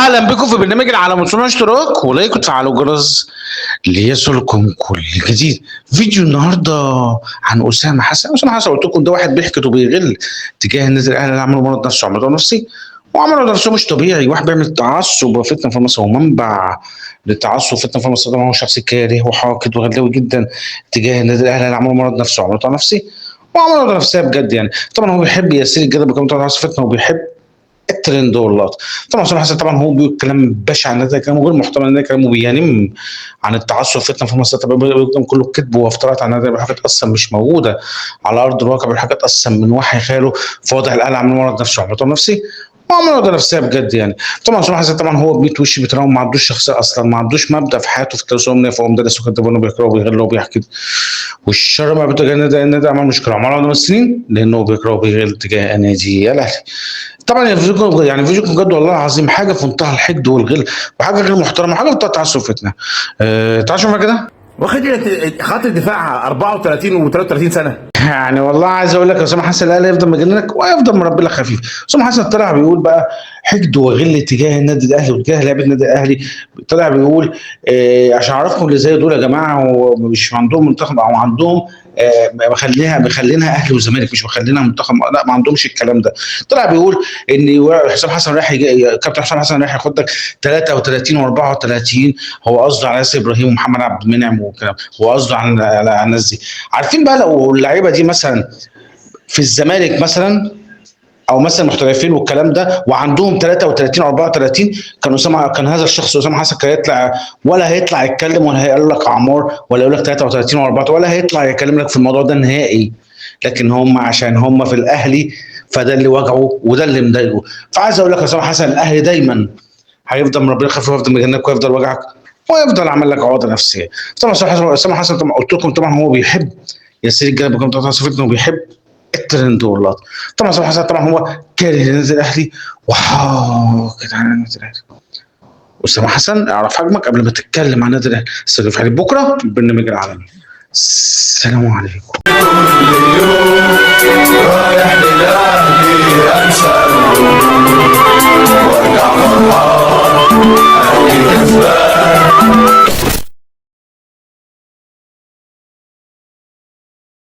اهلا بكم في برنامج العالم، وصلنا اشتراك ولايك وتفعلوا الجرس ليصلكم كل جديد. فيديو النهارده عن اسامه حسن. اسامه حسن قلت لكم ده واحد بيحقد وبيغل تجاه الناس الاهلي اللي عملوا مرض نفسي وعملوا نفسي وعملوا نفسه مش طبيعي. واحد بيعمل تعصب وفتنه في مصر ومنبع للتعصب وفتنه في مصر. طبعا هو شخص كاره وحاقد وغلاوي جدا تجاه الناس الاهلي اللي عملوا مرض نفسي وعملوا نفسي وعملوا نفسيه بجد يعني. طبعا هو بيحب يسير الجدل بكلام تعصب فتنه وبيحب الترند واللقطه. طبعا اسامه حسن طبعا هو بيقول كلام بشع عن النادي، كلام غير محترم عن النادي، كلام بينم عن التعصب فتنه في مصر. طبعا بيقول كله كذب وافتراءات عن النادي بحاجات اصلا مش موجوده على ارض الواقع، بحاجات اصلا من وحي خياله. فواضح الاهلي عامل مرض نفسي وعملوا نفسي وعملوا نفسيه بجد يعني. طبعا اسامه حسن طبعا هو بميت وش بيتراوم، ما عندوش شخصيه اصلا، ما عندوش مبدا في حياته في التسوق، فهو مدرس وكذاب وانه بيقرا وبيغل وبيحكي. والشر ما بتجاه النادي عمل مشكله عمرها من السنين لانه بيقرا وبيغل تجاه النادي الاهلي. طبعا الفيديو يعني فيديو بجد والله العظيم حاجه في منتهى الحقد والغل وحاجه غير محترمه، حاجه في منتهى التعصب فتنه. تعالوا معايا كده. واخد خط الدفاع 34 و33 سنه. يعني والله عايز اقول لك يا اسامه حسن الاهلي يفضل مجننك ويفضل مربي لك خفيف. اسامه حسن طلع بيقول بقى حقد وغل تجاه النادي الاهلي وتجاه لعيبه النادي الاهلي. طلع بيقول عشان اعرفكم اللي زي دول يا جماعه ومش عندهم منتخب او عندهم مخلينها اهلي وزمالك، مش مخلينها منتخب، لا ما عندهمش الكلام ده. طلع بيقول ان حسام حسن رايح كابتن حسام حسن رايح ياخد لك 33 و34. هو قصده على ياسر ابراهيم ومحمد عبد المنعم والكلام، هو قصده على الناس دي. عارفين بقى لو اللعيبه دي مثلا في الزمالك مثلا او مثلا محترفين والكلام ده وعندهم 33 او 34، كان هذا الشخص اسامه حسن كان يطلع ولا هيطلع يتكلم ولا هيقول لك اعمار ولا يقول لك 33 او 34 ولا هيطلع يكلم لك في الموضوع ده نهائي. لكن هم عشان هم في الاهلي فده اللي وجعه وده اللي مضايقه. فعايز اقول لك يا اسامه حسن الاهلي دايما هيفضل مربيك خفيف ويفضل مجننك ويفضل وجعك ويفضل عامل لك عقده نفسيه. طبعا اسامه حسن طبعا قلت لكم طبعا هو بيحب يسير الجانب بكم بتاع صفتنا وبيحب الترند واللقطه. طبعا اسامه حسن طبعا هو كاره النادي الاهلي وحاقد على النادي الاهلي. اسامه حسن اعرف حجمك قبل ما تتكلم عن النادي الاهلي. استنوا في بكره في البرنامج العالمي. السلام عليكم. رايح للاهلي انسى وارجع فرحان اكيد كسبان.